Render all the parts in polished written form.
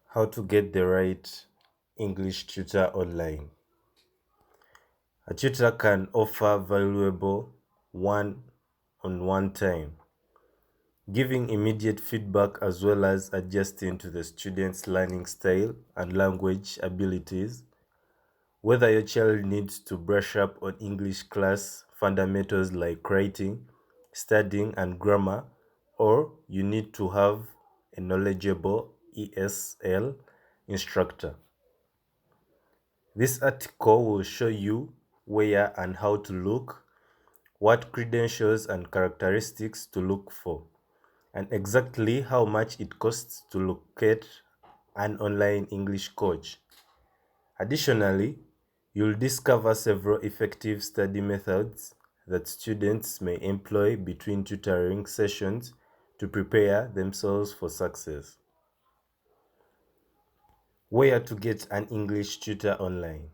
How to get the right English tutor online. A tutor can offer valuable one-on-one time, giving immediate feedback as well as adjusting to the student's learning style and language abilities. Whether your child needs to brush up on English class fundamentals like writing, studying, and grammar, or you need to have a knowledgeable ESL instructor. This article will show you where and how to look, what credentials and characteristics to look for, and exactly how much it costs to locate an online English coach. Additionally, you'll discover several effective study methods that students may employ between tutoring sessions to prepare themselves for success. Where to get an English tutor online.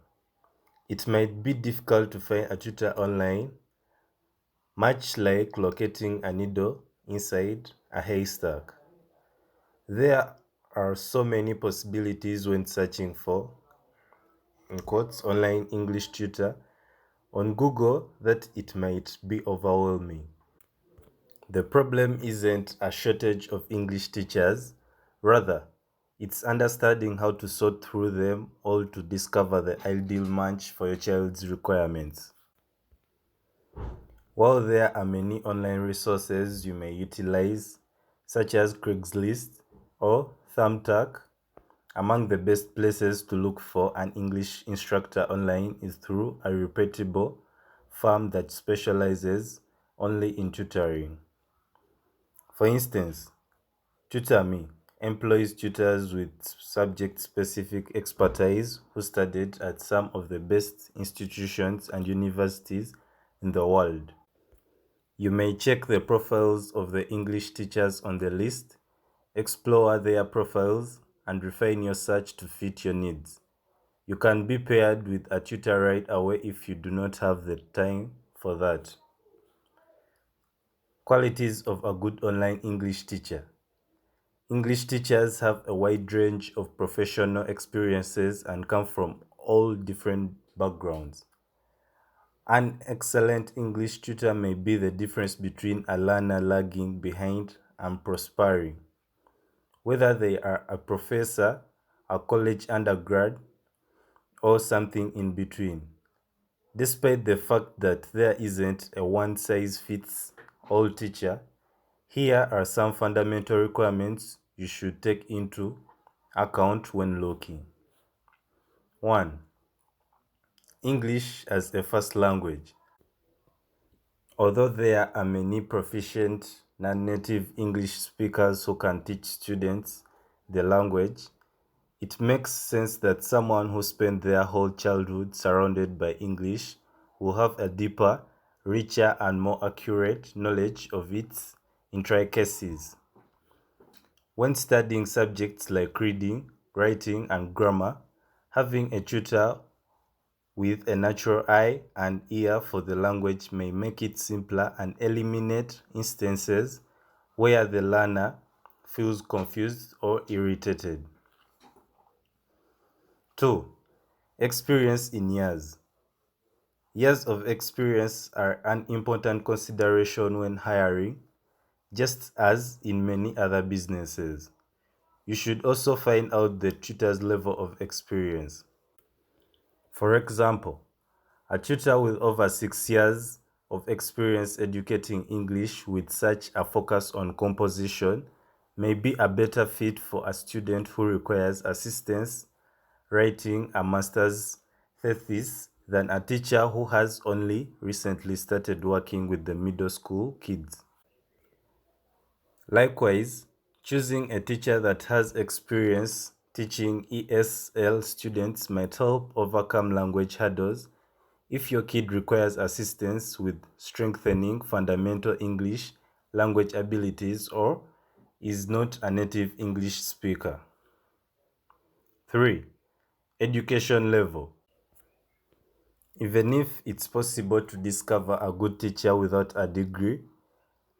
It might be difficult to find a tutor online, much like locating a needle inside a haystack. There are so many possibilities when searching for, in quotes, online English tutor on Google that it might be overwhelming. The problem isn't a shortage of English teachers, rather, it's understanding how to sort through them all to discover the ideal match for your child's requirements. While there are many online resources you may utilize, such as Craigslist or Thumbtack, among the best places to look for an English instructor online is through a reputable firm that specializes only in tutoring. For instance, TutorMe employs tutors with subject-specific expertise who studied at some of the best institutions and universities in the world. You may check the profiles of the English teachers on the list, explore their profiles, and refine your search to fit your needs. You can be paired with a tutor right away if you do not have the time for that. Qualities of a good online English teacher. English teachers have a wide range of professional experiences and come from all different backgrounds. An excellent English tutor may be the difference between a learner lagging behind and prospering. Whether they are a professor, a college undergrad, or something in between. Despite the fact that there isn't a one-size-fits-all teacher, here are some fundamental requirements you should take into account when looking. 1. English as a first language. Although there are many proficient non-native English speakers who can teach students the language, it makes sense that someone who spent their whole childhood surrounded by English will have a deeper, richer, and more accurate knowledge of its intricacies. When studying subjects like reading, writing, and grammar, having a tutor with a natural eye and ear for the language may make it simpler and eliminate instances where the learner feels confused or irritated. 2. Experience in years. Years of experience are an important consideration when hiring, just as in many other businesses. You should also find out the tutor's level of experience. For example, a tutor with over 6 years of experience educating English with such a focus on composition may be a better fit for a student who requires assistance writing a master's thesis than a teacher who has only recently started working with the middle school kids. Likewise, choosing a teacher that has experience teaching ESL students might help overcome language hurdles if your kid requires assistance with strengthening fundamental English language abilities or is not a native English speaker. 3. Education level. Even if it's possible to discover a good teacher without a degree,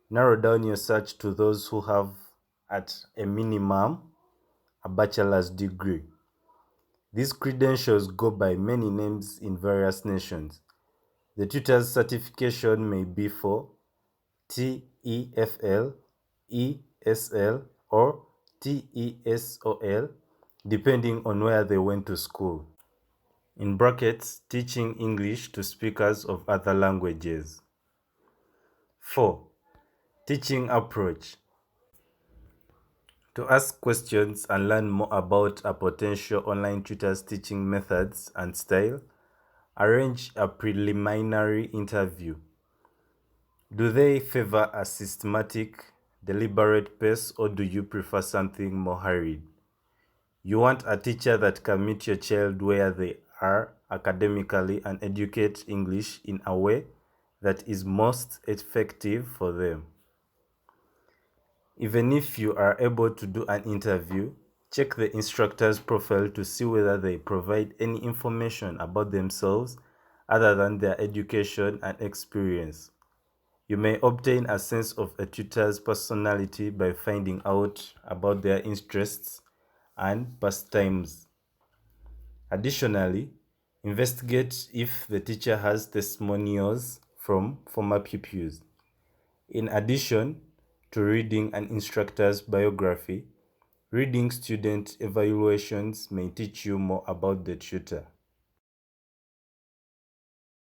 narrow down your search to those who have, at a minimum, a bachelor's degree. These credentials go by many names in various nations. The tutor's certification may be for TEFL, ESL, or TESOL, depending on where they went to school. In brackets, teaching English to speakers of other languages. 4. Teaching approach. To ask questions and learn more about a potential online tutor's teaching methods and style, arrange a preliminary interview. Do they favor a systematic, deliberate pace, or do you prefer something more hurried? You want a teacher that can meet your child where they are academically and educate English in a way that is most effective for them. Even if you are able to do an interview, check the instructor's profile to see whether they provide any information about themselves other than their education and experience. You may obtain a sense of a tutor's personality by finding out about their interests and pastimes. Additionally, investigate if the teacher has testimonials from former pupils. In addition to reading an instructor's biography, reading student evaluations may teach you more about the tutor.